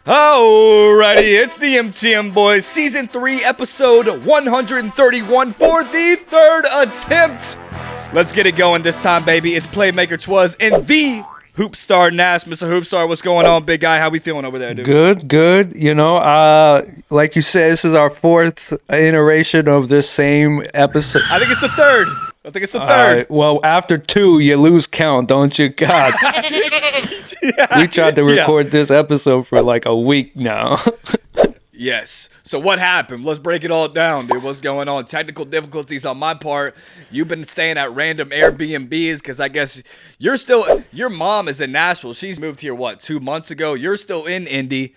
Alrighty, it's the MTM Boys, Season 3, Episode 131 for the third attempt. Let's get it going this time, baby. It's Playmaker Twas and the Hoopstar Nash. Mr. Hoopstar, what's going on, big guy? How we feeling over there, dude? Good. You know, like you said, this is our fourth iteration of this same episode. I think it's the third. Well, after two, you lose count, don't you? God. We tried to record this episode for like a week now. Yes. So what happened? Let's break it all down, dude. What's going on? Technical difficulties on my part. You've been staying at random Airbnbs because I guess your mom is in Nashville. She's moved here, 2 months ago? You're still in Indy.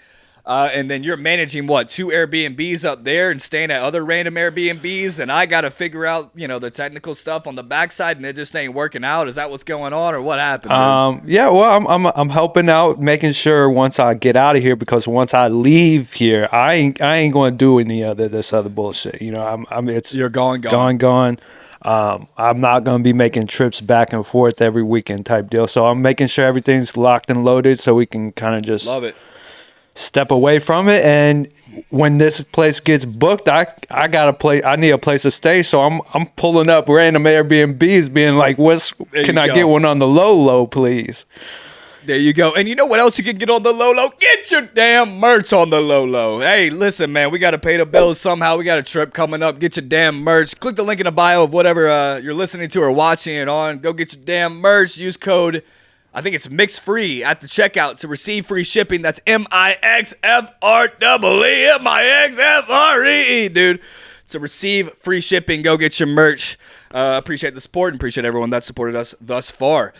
And then you're managing, 2 Airbnbs up there and staying at other random Airbnbs. And I got to figure out, the technical stuff on the backside and it just ain't working out. Is that what's going on or what happened? Dude? Yeah, well, I'm helping out, making sure once I get out of here, because once I leave here, I ain't going to do any of this other bullshit. You're gone. I'm not going to be making trips back and forth every weekend type deal. So I'm making sure everything's locked and loaded so we can kind of just love it. Step away from it, and when this place gets booked, I need a place to stay, so I'm pulling up random Airbnbs, being like, can I get one on the low, please? There you go. And you know what else you can get on the low? Get your damn merch on the low. Hey, listen, man, we got to pay the bills somehow. We got a trip coming up. Get your damn merch. Click the link in the bio of whatever you're listening to or watching it on. Go get your damn merch. Use code, I think it's MIXFREE at the checkout to receive free shipping. That's MIXFREE, dude. To receive free shipping, go get your merch. Appreciate the support and appreciate everyone that supported us thus far.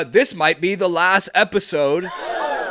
This might be the last episode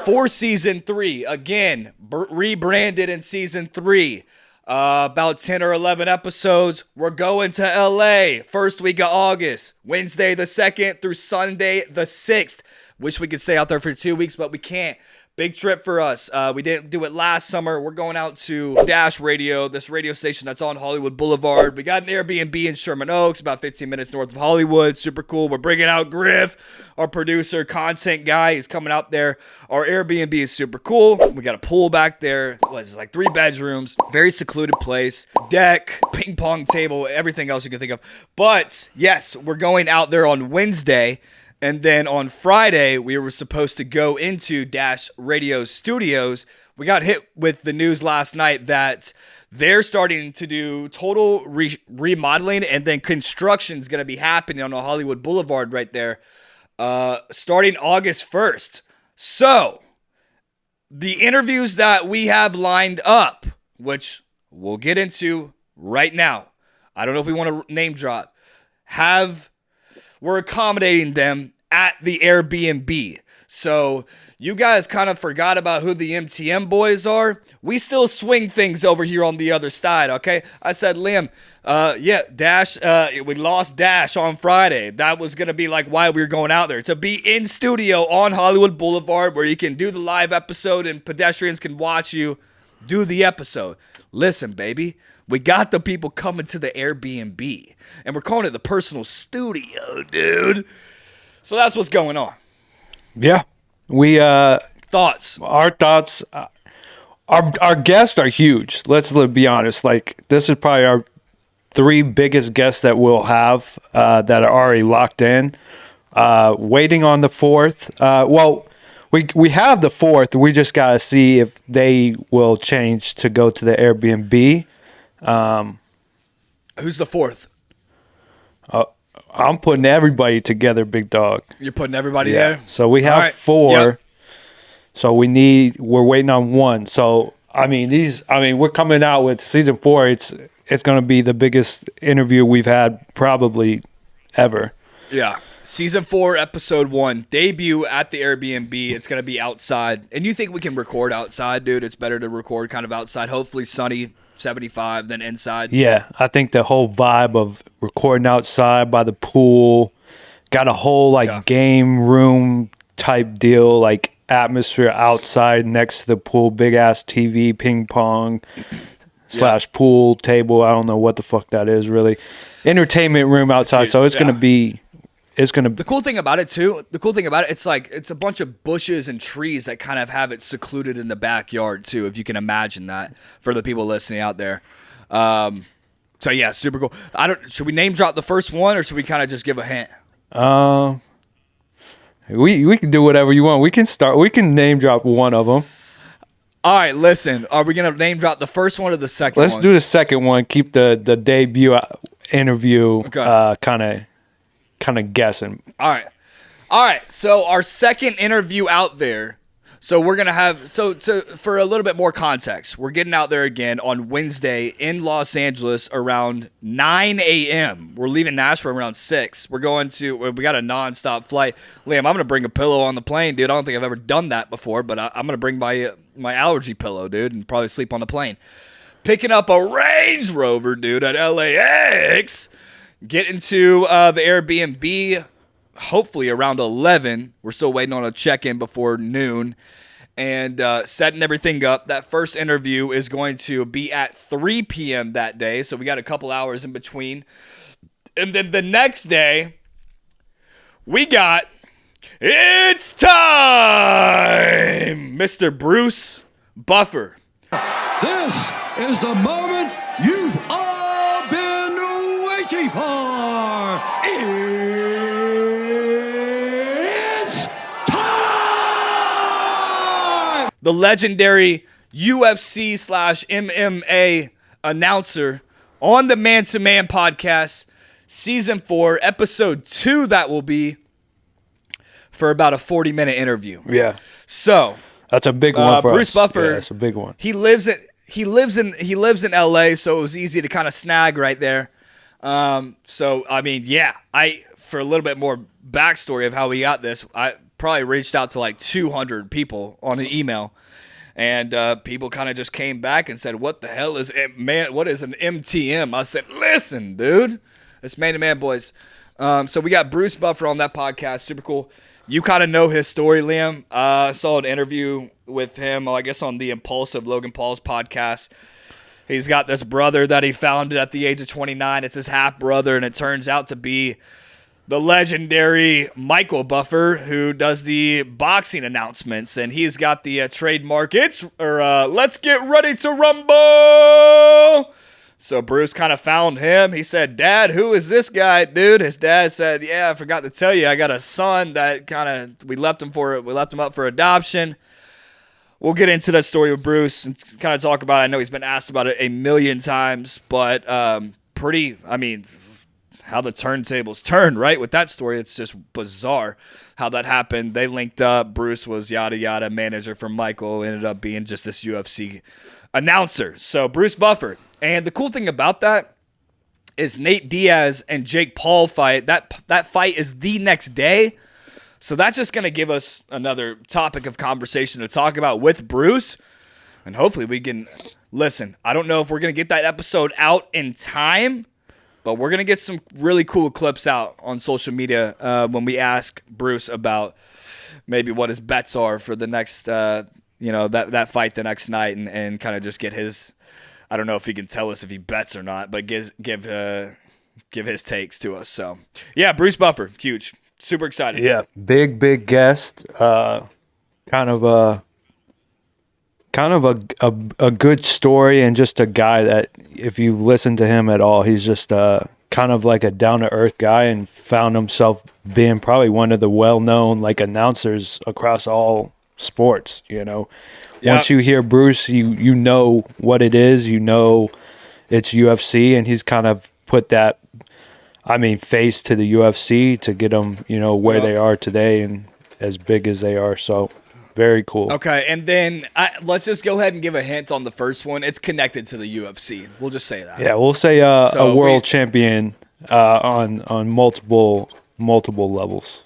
for Season 3. Again, rebranded in Season 3. About 10 or 11 episodes. We're going to LA first week of August, Wednesday the 2nd through Sunday the 6th. Wish we could stay out there for 2 weeks, but we can't. Big trip for us. We didn't do it last summer. We're going out to Dash Radio, this radio station that's on Hollywood Boulevard. We got an Airbnb in Sherman Oaks, about 15 minutes north of Hollywood. Super cool. We're bringing out Griff, our producer, content guy. He's coming out there. Our Airbnb is super cool. We got a pool back there. It's like 3 bedrooms. Very secluded place. Deck, ping pong table, everything else you can think of. But yes, we're going out there on Wednesday. And then on Friday, we were supposed to go into Dash Radio Studios. We got hit with the news last night that they're starting to do total remodeling, and then construction's going to be happening on Hollywood Boulevard right there starting August 1st. So the interviews that we have lined up, which we'll get into right now, I don't know if we want to name drop, we're accommodating them at the Airbnb. So you guys kind of forgot about who the MTM boys are. We still swing things over here on the other side, okay? I said, Liam, Dash, we lost Dash on Friday. That was going to be like why we were going out there. To be in studio on Hollywood Boulevard where you can do the live episode and pedestrians can watch you do the episode. Listen, baby. We got the people coming to the Airbnb, and we're calling it the personal studio, dude. So that's what's going on. Yeah. Thoughts. Our thoughts, our guests are huge. Let's be honest. Like, this is probably our 3 biggest guests that we'll have that are already locked in. Waiting on the 4th. We have the 4th. We just got to see if they will change to go to the Airbnb. Who's the 4th? I'm putting everybody together, big dog. You're putting everybody there? So we have 4. Yep. So we're waiting on 1. So we're coming out with Season 4. It's going to be the biggest interview we've had probably ever. Yeah. Season 4, Episode 1, debut at the Airbnb. It's going to be outside. And you think we can record outside, dude? It's better to record kind of outside. Hopefully sunny, 75 than inside. Yeah, I think the whole vibe of recording outside by the pool, got a whole game room type deal, like atmosphere outside next to the pool, big ass TV, ping pong / pool table. I don't know what the fuck that is really. Entertainment room outside. So it's gonna be it's gonna. The cool thing about it too, it's like it's a bunch of bushes and trees that kind of have it secluded in the backyard too, if you can imagine that for the people listening out there. So yeah, super cool. Should we name drop the first one or should we kind of just give a hint? We can do whatever you want. We can name drop one of them. All right, listen. Are we gonna name drop the first one or the second Let's one? do the second one. Keep the debut interview kind of guessing. All right. So our second interview out there. So we're gonna have for a little bit more context. We're getting out there again on Wednesday in Los Angeles around 9 a.m. We're leaving Nashville around 6. We got a nonstop flight. Liam, I'm gonna bring a pillow on the plane, dude. I don't think I've ever done that before, but I'm gonna bring my allergy pillow, dude, and probably sleep on the plane. Picking up a Range Rover, dude, at LAX. Getting to the Airbnb. Hopefully around 11. We're still waiting on a check-in before noon. And setting everything up. That first interview is going to be at 3 p.m. that day. So we got a couple hours in between. And then the next day, it's time! Mr. Bruce Buffer. This is the moment you've all been waiting for. It's time! The legendary UFC/MMA announcer on the Man to Man podcast, season 4, episode 2, that will be for about a 40-minute interview. Yeah. So that's a big one for Bruce us. Buffer. Yeah, that's a big one. He lives in LA, so it was easy to kind of snag right there. So I mean, yeah, for a little bit more backstory of how we got this, I probably reached out to like 200 people on an email, and people kind of just came back and said, "What the hell is what is an MTM?" I said, "Listen, dude, it's Man to Man, boys." So we got Bruce Buffer on that podcast, super cool. You kind of know his story, Liam. I saw an interview with him, I guess, on the Impulsive Logan Paul's podcast. He's got this brother that he founded at the age of 29. It's his half brother, and it turns out to be the legendary Michael Buffer, who does the boxing announcements, and he's got the trademark. Let's get ready to rumble. So Bruce kind of found him. He said, "Dad, who is this guy, dude?" His dad said, "Yeah, I forgot to tell you. I got a son that we left him up for adoption." We'll get into that story with Bruce and kind of talk about it. I know he's been asked about it a million times, but how the turntables turned, right? With that story, it's just bizarre how that happened. They linked up. Bruce was yada yada manager for Michael, ended up being just this UFC announcer. So Bruce Buffer. And the cool thing about that is Nate Diaz and Jake Paul fight. That fight is the next day. So that's just going to give us another topic of conversation to talk about with Bruce. And hopefully we can listen. I don't know if we're going to get that episode out in time, but we're going to get some really cool clips out on social media when we ask Bruce about maybe what his bets are for the next, that fight the next night and kind of just get his, I don't know if he can tell us if he bets or not, but give his takes to us. So, yeah, Bruce Buffer, huge. Super excited. Yeah, big guest. Kind of a good story, and just a guy that if you listen to him at all, he's just kind of like a down to earth guy, and found himself being probably one of the well known announcers across all sports. Yep. Once you hear Bruce, you know what it is. You know it's UFC, and he's kind of put that, face to the UFC to get them, where they are today and as big as they are. So very cool. Okay, and then let's just go ahead and give a hint on the first one. It's connected to the UFC. We'll just say that. Yeah, we'll say a world champion on multiple levels.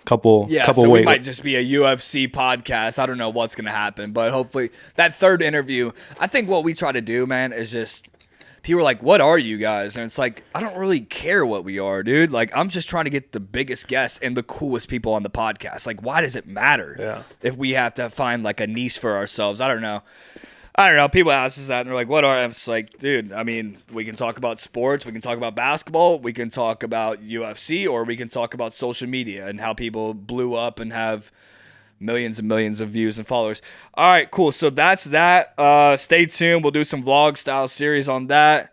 Couple so we might just be a UFC podcast. I don't know what's going to happen, but hopefully that third interview, I think what we try to do, man, is just people are like, "What are you guys?" And it's like, I don't really care what we are, dude. Like, I'm just trying to get the biggest guests and the coolest people on the podcast. Like, why does it matter if we have to find like a niche for ourselves? I don't know. I don't know. People ask us that, and they're like, what are, I'm just like, dude, I mean, we can talk about sports, we can talk about basketball, we can talk about UFC, or we can talk about social media and how people blew up and have millions and millions of views and followers. All right, cool. So that's that. Stay tuned. We'll do some vlog-style series on that.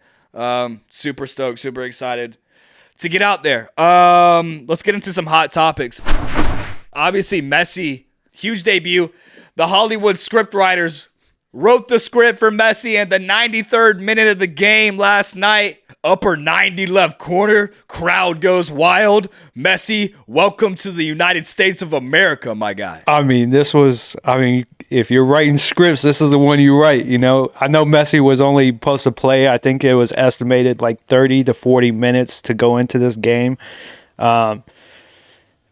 Super stoked, super excited to get out there. Let's get into some hot topics. Obviously, Messi, huge debut. The Hollywood scriptwriters wrote the script for Messi in the 93rd minute of the game last night. Upper 90 left corner. Crowd goes wild. Messi, welcome to the United States of America, my guy. I mean, if you're writing scripts, this is the one you write, I know Messi was only supposed to play, I think it was estimated like 30 to 40 minutes to go into this game.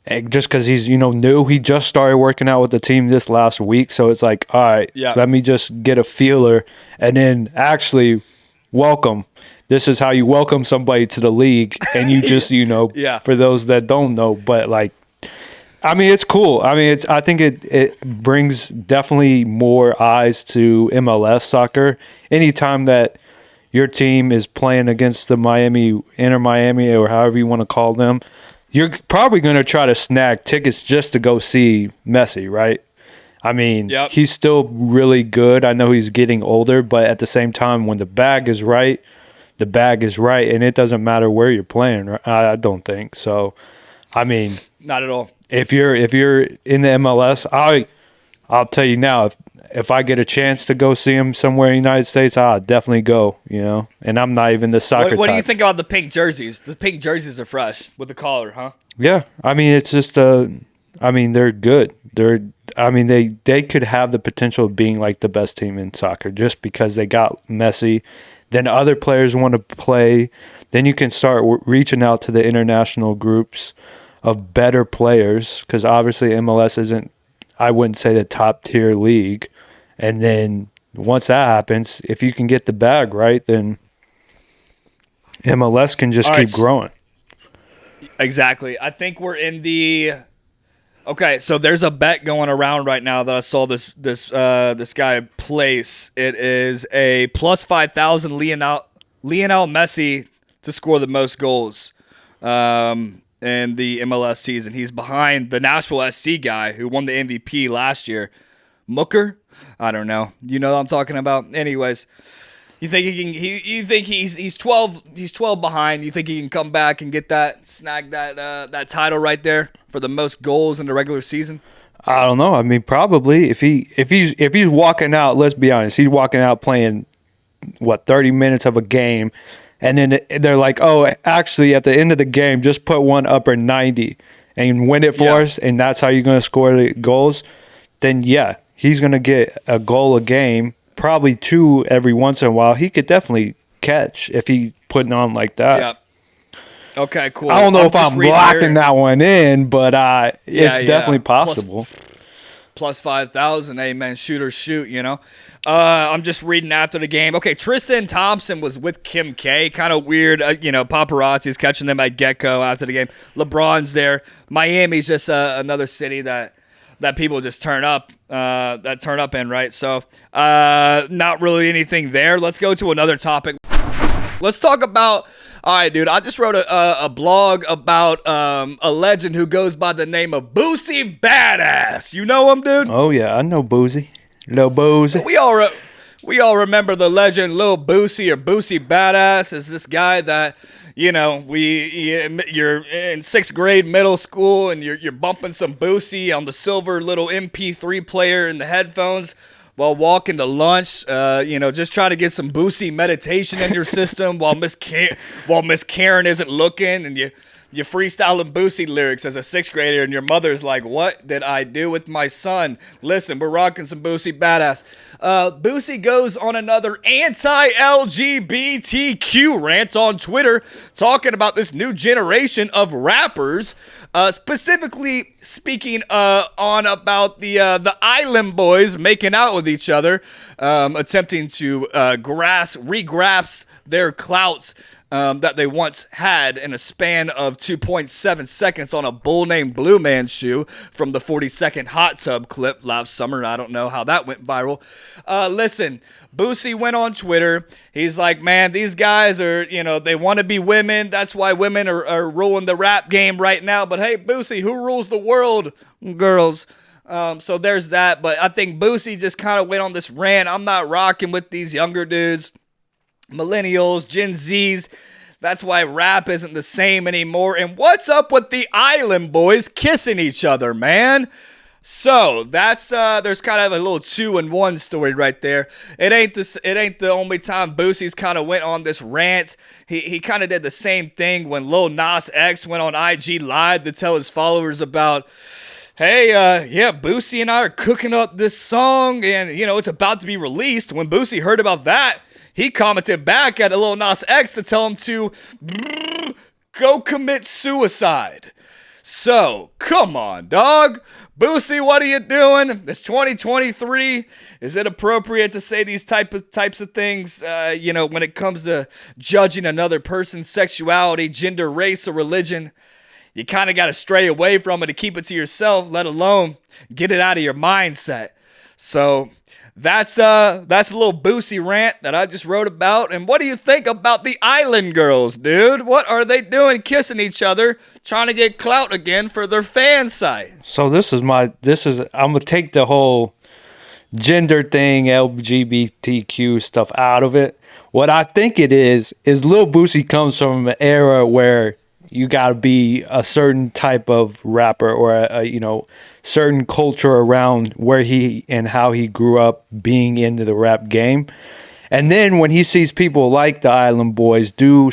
And just because he's, new, he just started working out with the team this last week. So it's like, all right, let me just get a feeler and then actually welcome. This is how you welcome somebody to the league. And you just, for those that don't know, but it's cool. I think it brings definitely more eyes to MLS soccer. Anytime that your team is playing against the Inter Miami, or however you want to call them, you're probably going to try to snag tickets just to go see Messi, right? He's still really good. I know he's getting older, but at the same time, when the bag is right, and it doesn't matter where you're playing. Right? I don't think so. Not at all. If you're in the MLS, I'll tell you now, if I get a chance to go see him somewhere in the United States, I'll definitely go, And I'm not even the soccer What do type. you think about the pink jerseys? The pink jerseys are fresh with the collar, huh? Yeah. It's just they're good. They could have the potential of being like the best team in soccer just because they got Messi. Then other players want to play. Then you can start reaching out to the international groups of better players, because obviously MLS isn't, I wouldn't say, the top tier league. And then once that happens, if you can get the bag right, then MLS can just keep growing. Exactly. I think we're in the... Okay, so there's a bet going around right now that I saw this guy place. It is a plus 5,000 Lionel Messi to score the most goals in the MLS season. He's behind the Nashville SC guy who won the MVP last year, Mooker. I don't know. You know what I'm talking about. Anyways, you think you think he's 12 behind. You think he can come back and snag that title right there for the most goals in the regular season? I don't know. Probably if he's walking out, let's be honest, he's walking out playing 30 minutes of a game, and then they're like, oh, actually at the end of the game, just put one upper 90 and win it for us, and that's how you're going to score the goals. Then yeah, he's going to get a goal a game, probably 2 every once in a while. He could definitely catch if he's putting on like that. Yeah. Okay, cool. I don't know if I'm locking that one in, but it's definitely possible. Plus 5,000, amen. Shoot or shoot, I'm just reading after the game. Okay, Tristan Thompson was with Kim K. Kind of weird. Paparazzi's catching them at Gecko after the game. LeBron's there. Miami's just another city that people just turn up in, right? So not really anything there. Let's go to another topic. Let's talk about... All right, dude, I just wrote a blog about a legend who goes by the name of Boosie Badass. You know him, dude? Oh, yeah, I know Boosie. Lil Boosie. We all remember the legend Lil Boosie, or Boosie Badass is this guy that, you're in 6th grade middle school and you're bumping some Boosie on the silver little MP3 player in the headphones while walking to lunch, just trying to get some Boosie meditation in your system while Miss Karen isn't looking, and you're freestyling Boosie lyrics as a 6th grader, and your mother's like, what did I do with my son? Listen, we're rocking some Boosie Badass. Boosie goes on another anti-LGBTQ rant on Twitter, talking about this new generation of rappers, specifically speaking on about the Island Boys making out with each other, attempting to regrasp their clouts that they once had in a span of 2.7 seconds on a bull named Blue Man shoe from the 40-second hot tub clip last summer. I don't know how that went viral. Listen, Boosie went on Twitter. He's like, man, these guys are, they want to be women. That's why women are ruling the rap game right now. But hey, Boosie, who rules the world? Girls. So there's that. But I think Boosie just kind of went on this rant. I'm not rocking with these younger dudes. Millennials, Gen Zs. That's why rap isn't the same anymore. And what's up with the Island Boys kissing each other, man? So that's there's kind of a little 2-in-1 story right there. It ain't the only time Boosie's kind of went on this rant. He kind of did the same thing when Lil Nas X went on IG Live to tell his followers about, hey, Boosie and I are cooking up this song, and it's about to be released. When Boosie heard about that, he commented back at Lil Nas X to tell him to go commit suicide. So, come on, dog. Boosie, what are you doing? It's 2023. Is it appropriate to say these types of things, when it comes to judging another person's sexuality, gender, race, or religion? You kind of got to stray away from it and keep it to yourself, let alone get it out of your mindset. So that's a little Boosie rant that I just wrote about. And what do you think about the Island Girls, dude? What are they doing kissing each other, trying to get clout again for their fan site? So I'm going to take the whole gender thing, LGBTQ stuff out of it. What I think it is Lil Boosie comes from an era where you got to be a certain type of rapper or a certain culture around where he and how he grew up being into the rap game. And then when he sees people like the Island Boys do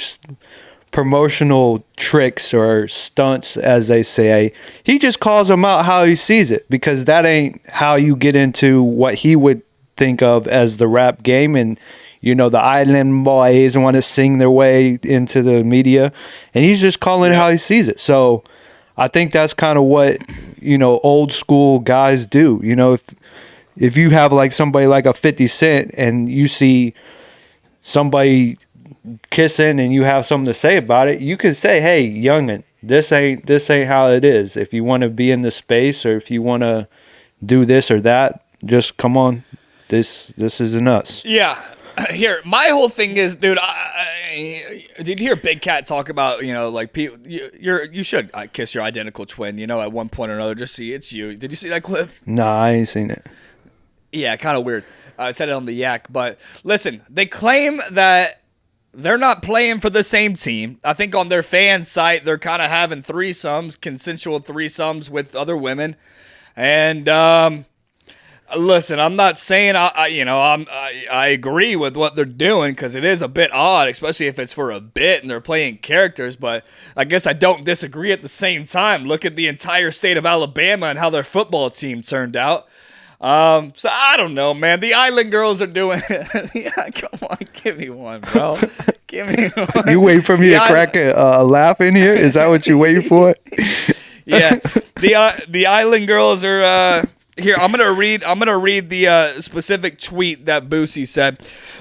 promotional tricks or stunts, as they say, he just calls them out how he sees it, because that ain't how you get into what he would think of as the rap game. And the Island Boys want to sing their way into the media, and he's just calling it how he sees it. So I think that's kind of what, old school guys do. If you have like somebody like a 50 Cent and you see somebody kissing and you have something to say about it, you can say, hey, youngin', this ain't how it is. If you want to be in the space, or if you want to do this or that, just come on. This isn't us. Yeah. Here, my whole thing is, dude, did you hear Big Cat talk about, people, you should kiss your identical twin, at one point or another, just see it's you. Did you see that clip? Nah, I ain't seen it. Yeah, kind of weird. I said it on the Yak, but listen, they claim that they're not playing for the same team. I think on their fan site, they're kind of having threesomes, consensual threesomes with other women. And, listen, I'm not saying I agree with what they're doing, because it is a bit odd, especially if it's for a bit and they're playing characters. But I guess I don't disagree at the same time. Look at the entire state of Alabama and how their football team turned out. So I don't know, man. The Island Girls are doing it. Yeah, come on, give me one, bro. Give me one. You wait for me to crack a laugh in here? Is that what you waiting for? Yeah, the Island Girls are. Here, I'm gonna read the specific tweet that Boosie said.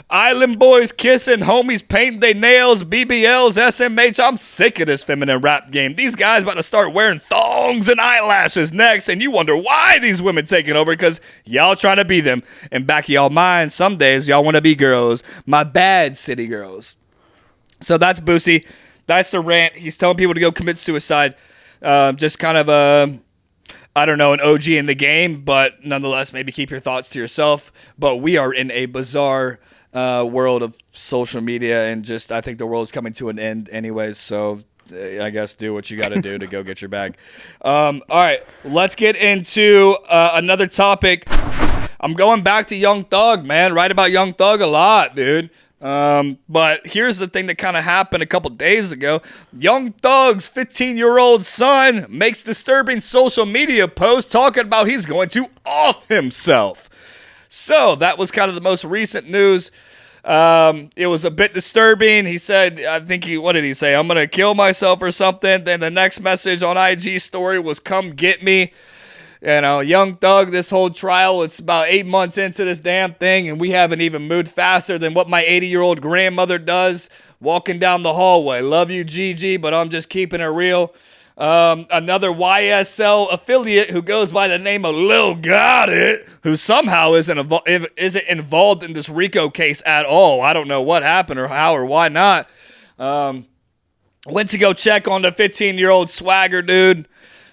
Island Boys kissing, homies painting their nails, BBLs, SMH. I'm sick of this feminine rap game. These guys about to start wearing thongs and eyelashes next, and you wonder why these women taking over, because y'all trying to be them. And back of y'all mind, some days y'all want to be girls. My bad, city girls. So that's Boosie. That's the rant. He's telling people to go commit suicide. Just kind of I don't know, an OG in the game, but nonetheless, maybe keep your thoughts to yourself. But we are in a bizarre world of social media, and just I think the world is coming to an end anyways. So I guess do what you got to do to go get your bag. All right, let's get into another topic. I'm going back to Young Thug, man. Write about Young Thug a lot, dude. But here's the thing that kind of happened a couple days ago. Young Thug's 15-year-old son makes disturbing social media posts talking about he's going to off himself. So that was kind of the most recent news. It was a bit disturbing. He said, what did he say? I'm going to kill myself or something. Then the next message on IG story was, come get me. Young Thug, this whole trial, it's about 8 months into this damn thing, and we haven't even moved faster than what my 80-year-old grandmother does walking down the hallway. Love you, Gigi, but I'm just keeping it real. Another YSL affiliate who goes by the name of Lil Got It, who somehow isn't involved in this RICO case at all. I don't know what happened or how or why not. Went to go check on the 15-year-old swagger dude.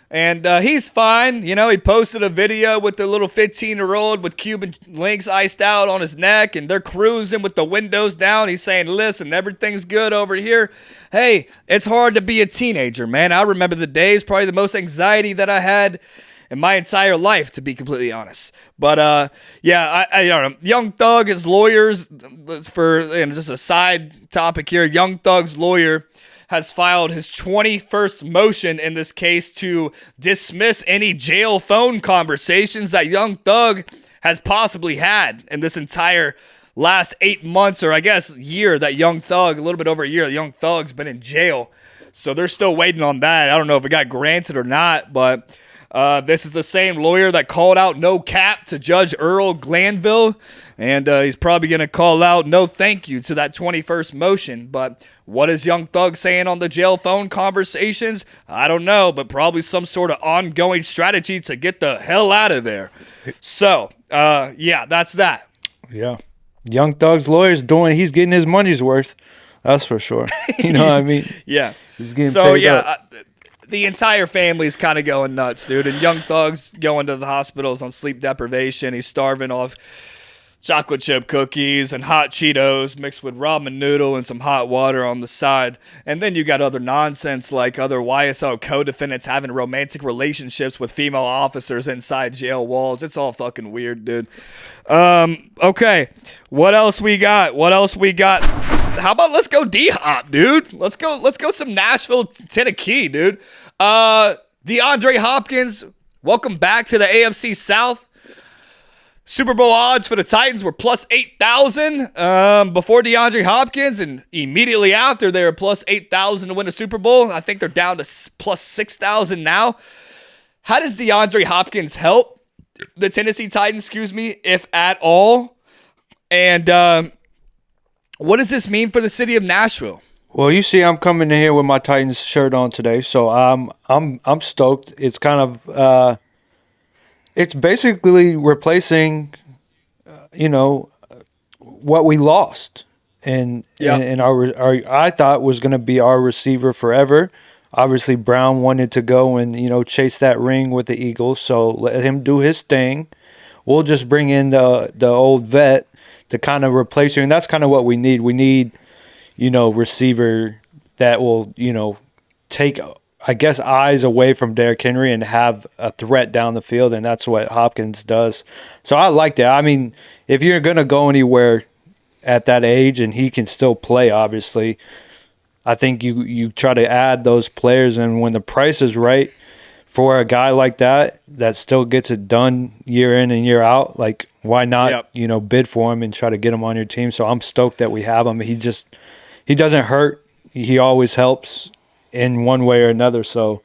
And he's fine. He posted a video with the little 15-year-old with Cuban links iced out on his neck, and they're cruising with the windows down. He's saying, listen, everything's good over here. Hey, it's hard to be a teenager, man. I remember the days, probably the most anxiety that I had in my entire life, to be completely honest. But, I don't know. Young Thug, his lawyers, just a side topic here, Young Thug's lawyer has filed his 21st motion in this case to dismiss any jail phone conversations that Young Thug has possibly had in this entire last 8 months, or I guess year, that Young Thug, a little bit over a year, Young Thug's been in jail. So they're still waiting on that. I don't know if it got granted or not, but this is the same lawyer that called out no cap to Judge Earl Glanville, and he's probably going to call out no thank you to that 21st motion. But what is Young Thug saying on the jail phone conversations? I don't know, but probably some sort of ongoing strategy to get the hell out of there. So, that's that. Yeah. Young Thug's lawyer's he's getting his money's worth. That's for sure. You know what I mean? Yeah. He's getting paid up. The entire family's kind of going nuts, dude. And Young Thug's going to the hospitals on sleep deprivation. He's starving off chocolate chip cookies and hot Cheetos mixed with ramen noodle and some hot water on the side. And then you got other nonsense like other YSL co-defendants having romantic relationships with female officers inside jail walls. It's all fucking weird, dude. Okay. What else we got? How about let's go D-Hop, dude? Let's go some Nashville, Tennessee, dude. DeAndre Hopkins, welcome back to the AFC South. Super Bowl odds for the Titans were plus 8,000 before DeAndre Hopkins, and immediately after they were plus 8,000 to win a Super Bowl. I think they're down to plus 6,000 now. How does DeAndre Hopkins help the Tennessee Titans, if at all? And what does this mean for the city of Nashville? Well, you see, I'm coming in here with my Titans shirt on today, so I'm stoked. It's kind of it's basically replacing, what we lost, and our I thought was going to be our receiver forever. Obviously, Brown wanted to go and chase that ring with the Eagles, so let him do his thing. We'll just bring in the old vet to kind of replace you, and that's kind of what we need. We need, receiver that will, take, I guess, eyes away from Derrick Henry and have a threat down the field, and that's what Hopkins does. So I like that. I mean, if you're going to go anywhere at that age and he can still play, obviously, I think you try to add those players, and when the price is right for a guy like that still gets it done year in and year out, like, why not, bid for him and try to get him on your team? So I'm stoked that we have him. He doesn't hurt. He always helps in one way or another. So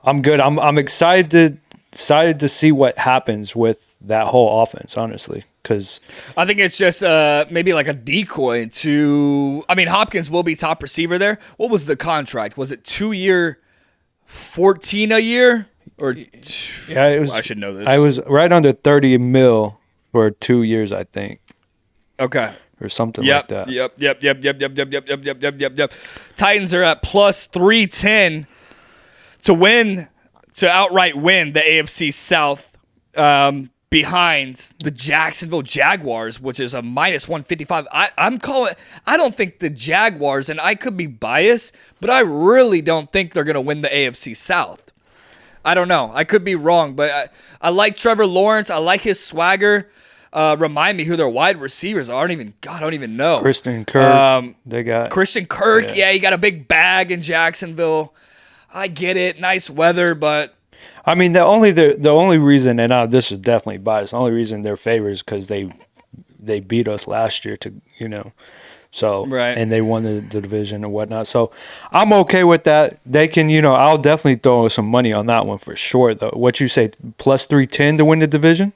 I'm good. I'm excited to see what happens with that whole offense, honestly, because I think it's just maybe like a decoy to. I mean, Hopkins will be top receiver there. What was the contract? Was it 2-year, 14 a year, or yeah? It was. I should know this. I was right under 30 mil for 2 years, I think. Okay. Or something like that. Yep. Titans are at plus 310 to outright win the AFC South behind the Jacksonville Jaguars, which is a minus 155. I don't think the Jaguars, and I could be biased, but I really don't think they're going to win the AFC South. I don't know. I could be wrong, but I like Trevor Lawrence. I like his swagger. Remind me who their wide receivers are. I don't even know. Christian Kirk. They got Christian Kirk. Yeah, he got a big bag in Jacksonville. I get it. Nice weather, but I mean, the only reason, and this is definitely biased, the only reason they're favored is because they beat us last year So, Right. and they won the division and whatnot. So I'm okay with that. They can, I'll definitely throw some money on that one for sure, though. What you say, plus 310 to win the division?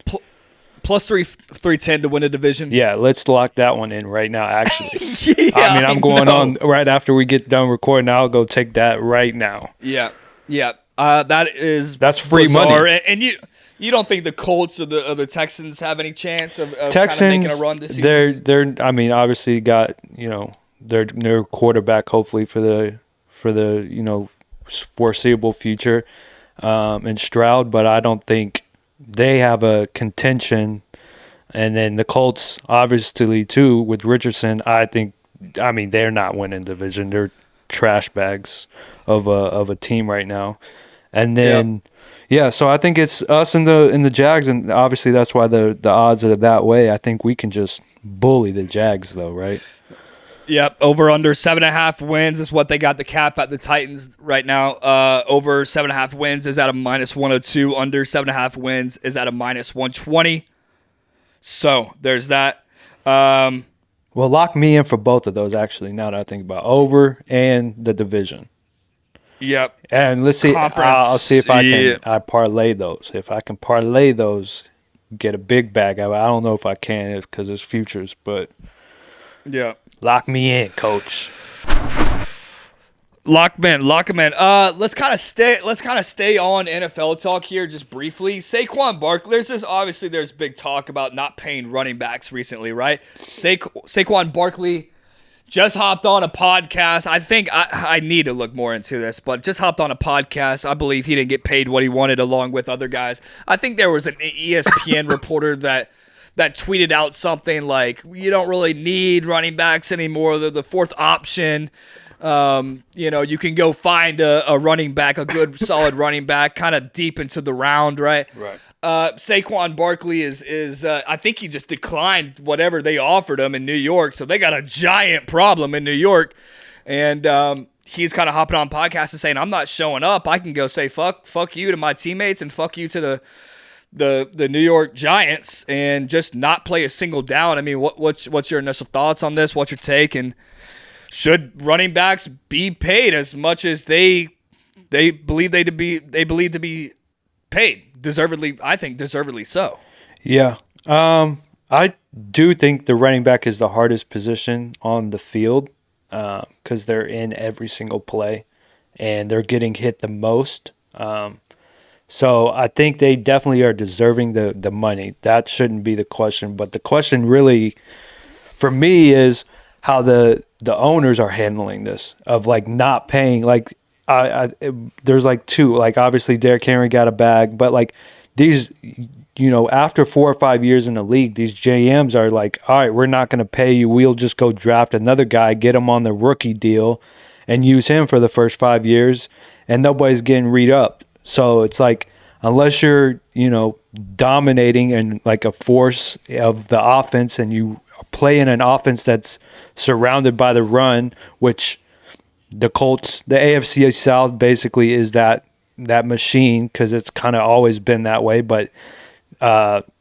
Plus 310 to win a division. Yeah, let's lock that one in right now, actually. Yeah, I'm going on right after we get done recording. I'll go take that right now. Yeah. That's free bizarre. money. And you don't think the Colts or the Texans have any chance of Texans, kind of making a run this season? they're obviously got, their quarterback hopefully for the foreseeable future in Stroud, but I don't think they have a contention. And then the Colts obviously too with Richardson. They're not winning division. They're trash bags of a team right now. And then so I think it's us in the Jags, and obviously that's why the odds are that way. I think we can just bully the Jags though, right? Yep, over under 7.5 wins is what they got the cap at the Titans right now. Over 7.5 wins is at a -102. Under 7.5 wins is at a -120. So there's that. Well, lock me in for both of those actually. Now that I think about over and the division. Yep. And let's see. I'll see if I can parlay those. If I can parlay those, get a big bag. I don't know if I can because it's futures, but yeah. Lock me in, coach. Lock him in. Let's kind of stay on NFL talk here just briefly. Saquon Barkley. There's big talk about not paying running backs recently, right? Saquon Barkley just hopped on a podcast. I think I need to look more into this, but just hopped on a podcast. I believe he didn't get paid what he wanted along with other guys. I think there was an ESPN reporter that tweeted out something like, you don't really need running backs anymore. They're the fourth option. You can go find a running back, a good solid running back, kind of deep into the round, right? Right. Saquon Barkley is I think he just declined whatever they offered him in New York, so they got a giant problem in New York, and he's kind of hopping on podcasts and saying, I'm not showing up. I can go say fuck you to my teammates and fuck you to the New York Giants and just not play a single down. I mean, what's your initial thoughts on this? What's your take? And should running backs be paid as much as they believe to be paid? Deservedly, I think deservedly so. Yeah. I do think the running back is the hardest position on the field because they're in every single play and they're getting hit the most. So I think they definitely are deserving the money. That shouldn't be the question. But the question really, for me, is how the owners are handling this of like not paying. Like there's like two. Like obviously Derrick Henry got a bag, but like these, after 4 or 5 years in the league, these JMs are like, all right, we're not going to pay you. We'll just go draft another guy, get him on the rookie deal, and use him for the first 5 years, and nobody's getting re-upped. So it's like, unless you're, dominating and like a force of the offense and you play in an offense that's surrounded by the run, which the Colts, the AFC South basically is that machine because it's kind of always been that way. But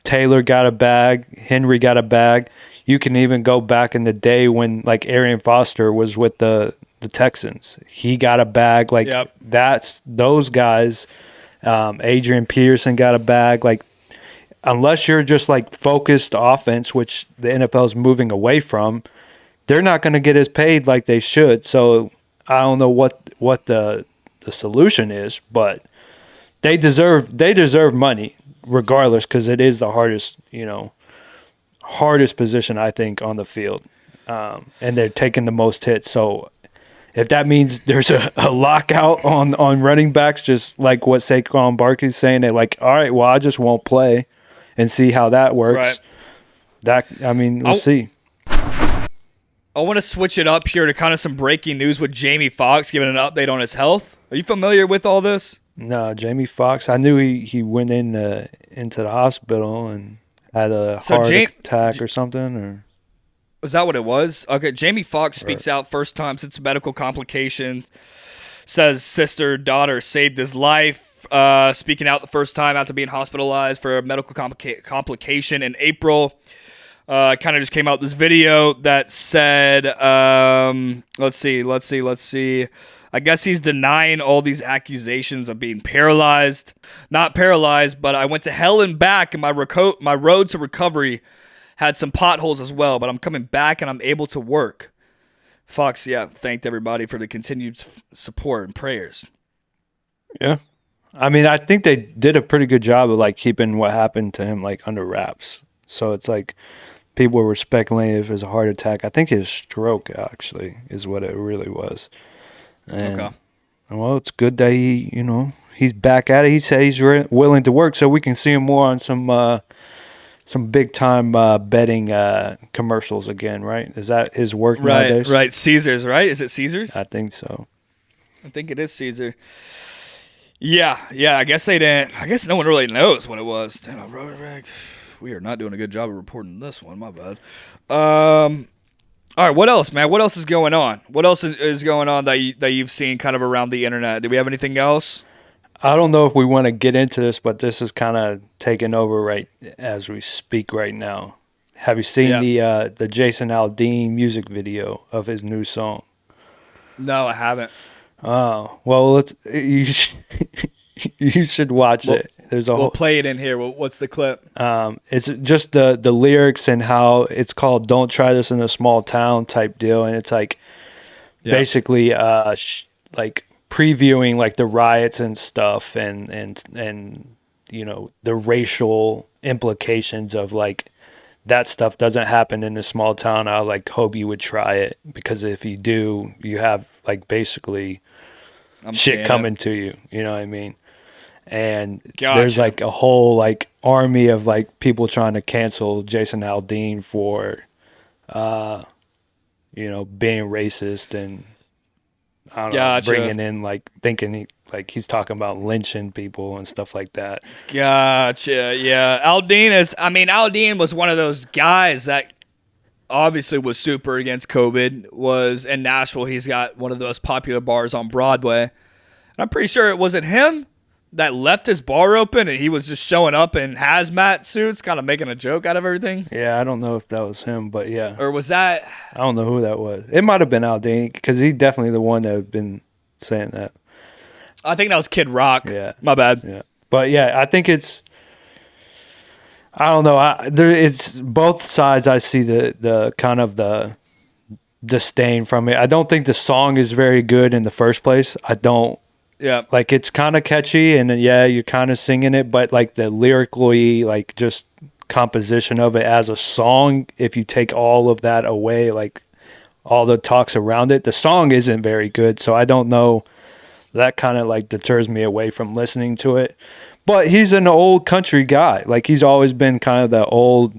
Taylor got a bag, Henry got a bag. You can even go back in the day when like Arian Foster was with the Texans. He got a bag. Like that's those guys. Adrian Peterson got a bag. Like, unless you're just like focused offense, which the NFL is moving away from, they're not going to get as paid like they should. So I don't know what the solution is, but they deserve money regardless because it is the hardest position I think on the field, and they're taking the most hits. So if that means there's a lockout on running backs, just like what Saquon Barkley's saying, they're like, all right, well, I just won't play and see how that works. Right. We'll see. I want to switch it up here to kind of some breaking news with Jamie Foxx giving an update on his health. Are you familiar with all this? No, Jamie Foxx. I knew he went into the hospital and had a heart attack or something, or... Was that what it was? Okay, Jamie Foxx speaks out first time since a medical complication. Says daughter saved his life. Speaking out the first time after being hospitalized for a medical complication in April. kind of just came out this video that said, let's see. I guess he's denying all these accusations of being paralyzed. Not paralyzed, but I went to hell and back, and my road to recovery had some potholes as well, but I'm coming back and I'm able to work. Fox, thanked everybody for the continued support and prayers. Yeah. I mean, I think they did a pretty good job of like keeping what happened to him like under wraps. So it's like people were speculating if it was a heart attack. I think his stroke actually is what it really was. And, Okay. well, it's good that he's back at it. He said he's willing to work, so we can see him more on some big time betting commercials again, right? Is that his work nowadays? Right. Caesars, right? Is it Caesars? I think so. I think it is Caesar. Yeah. I guess they didn't. I guess no one really knows what it was. Damn, we are not doing a good job of reporting this one. My bad. All right, what else, man? What else is going on? What else is going on that you've seen kind of around the internet? Do we have anything else? I don't know if we want to get into this, but this is kind of taking over right as we speak right now. Have you seen the Jason Aldean music video of his new song? No, I haven't. Oh, well, you should watch it. We'll play it in here. What's the clip? It's just the lyrics and how it's called "Don't Try This in a Small Town" type deal, and it's like basically like previewing like the riots and stuff, and the racial implications of like that stuff doesn't happen in a small town. I like hope you would try it, because if you do, you have like basically shit coming to you. You know what I mean? And there's like a whole like army of like people trying to cancel Jason Aldean for, being racist and I don't know, bringing in like thinking he's talking about lynching people and stuff like that. Gotcha. Yeah, Aldean was one of those guys that obviously was super against COVID. Was in Nashville. He's got one of those popular bars on Broadway, and I'm pretty sure it wasn't him that left his bar open, and he was just showing up in hazmat suits, kind of making a joke out of everything. Yeah, I don't know if that was him, but yeah. Or was that? I don't know who that was. It might have been Aldean, because he's definitely the one that had been saying that. I think that was Kid Rock. Yeah. My bad. Yeah. But yeah, I think it's, I don't know. It's both sides. I see the kind of the disdain from it. I don't think the song is very good in the first place. I don't. Yeah. Like, it's kind of catchy, and you're kind of singing it, but like the lyrically, like just composition of it as a song, if you take all of that away, like all the talks around it, the song isn't very good. So I don't know. That kind of like deters me away from listening to it. But he's an old country guy. Like, he's always been kind of the old,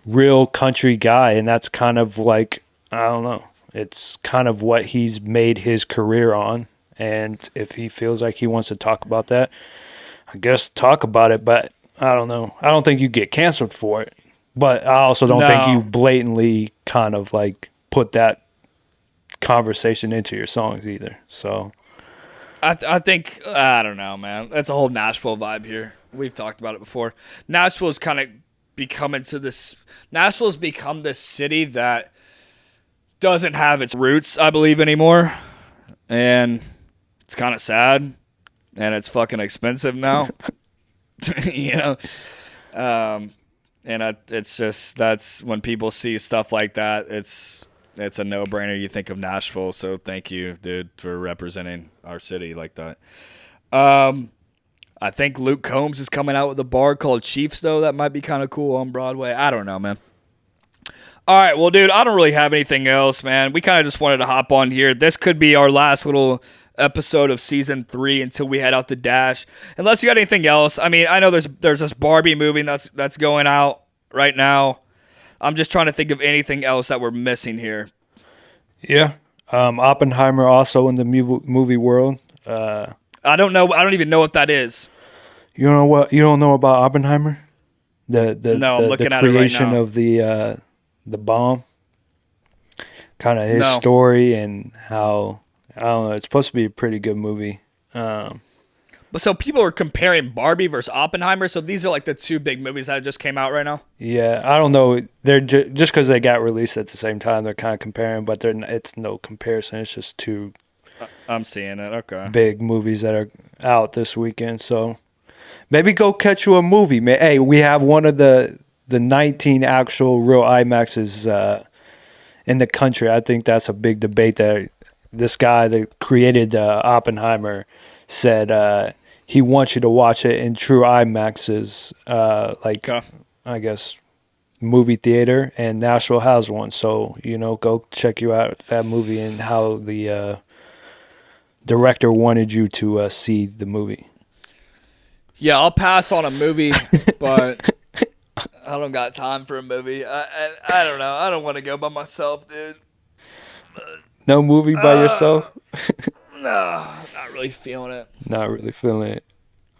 real country guy. And that's kind of like, I don't know. It's kind of what he's made his career on. And if he feels like he wants to talk about that, I guess talk about it. But I don't know. I don't think you get canceled for it. But I also don't think you blatantly kind of like put that conversation into your songs either. So I think, I don't know, man. That's a whole Nashville vibe here. We've talked about it before. Nashville's kind of Nashville's become this city that doesn't have its roots, I believe, anymore. And it's kind of sad, and it's fucking expensive now. It's just, that's when people see stuff like that, it's a no-brainer. You think of Nashville, so thank you, dude, for representing our city like that. I think Luke Combs is coming out with a bar called Chiefs, though. That might be kind of cool on Broadway. I don't know, man. All right, well, dude, I don't really have anything else, man. We kind of just wanted to hop on here. This could be our last little episode of season 3 until we head out the dash. Unless you got anything else. I mean, I know there's this Barbie movie that's going out right now. I'm just trying to think of anything else that we're missing here. Yeah. Oppenheimer also in the movie world. I don't know. I don't even know what that is. You don't know what? You don't know about Oppenheimer? No, I'm looking at it right now. The creation of the bomb. Kind of his story and how, I don't know, it's supposed to be a pretty good movie. But So people are comparing Barbie versus Oppenheimer. So these are like the two big movies that just came out right now. Yeah, I don't know. They're just because they got released at the same time, they're kind of comparing, but it's no comparison. It's just two I'm seeing it. Okay. big movies that are out this weekend. So maybe go catch you a movie. Hey, we have one of the 19 actual real IMAXs in the country. I think that's a big debate that this guy that created Oppenheimer said he wants you to watch it in true IMAXs, I guess movie theater, and Nashville has one. So go check you out that movie and how the director wanted you to see the movie. Yeah, I'll pass on a movie, but I don't got time for a movie. I don't know. I don't want to go by myself, dude. No movie by yourself? No, not really feeling it. Not really feeling it.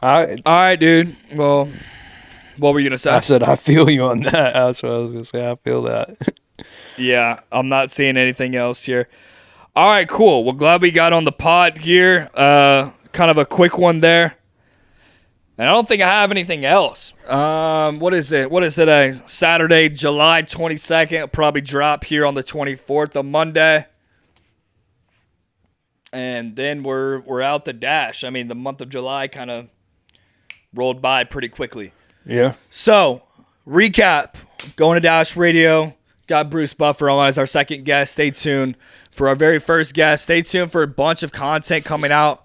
All right, dude. Well, what were you going to say? I said I feel you on that. That's what I was going to say. I feel that. Yeah, I'm not seeing anything else here. All right, cool. Well, glad we got on the pod here. Kind of a quick one there. And I don't think I have anything else. What is it? What is today? Saturday, July 22nd. It'll probably drop here on the 24th of Monday. And then we're out the dash. I mean, the month of July kind of rolled by pretty quickly. Yeah. So, recap. Going to Dash Radio. Got Bruce Buffer on as our second guest. Stay tuned for our very first guest. Stay tuned for a bunch of content coming out.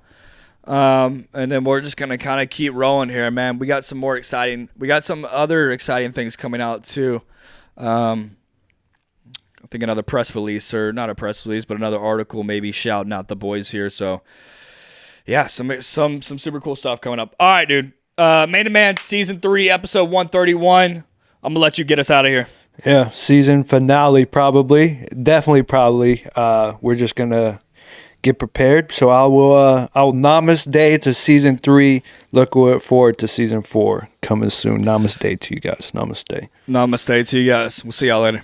And then we're just going to kind of keep rolling here, man. We got some other exciting things coming out too. I think another press release, or not a press release, but another article maybe shouting out the boys here. So yeah, some super cool stuff coming up. All right, dude. Man to Man season 3, episode 131. I'm gonna let you get us out of here. Yeah, season finale probably. Definitely probably. We're just gonna get prepared. So I'll namaste to season 3. Look forward to season 4 coming soon. Namaste to you guys. Namaste. Namaste to you guys. We'll see y'all later.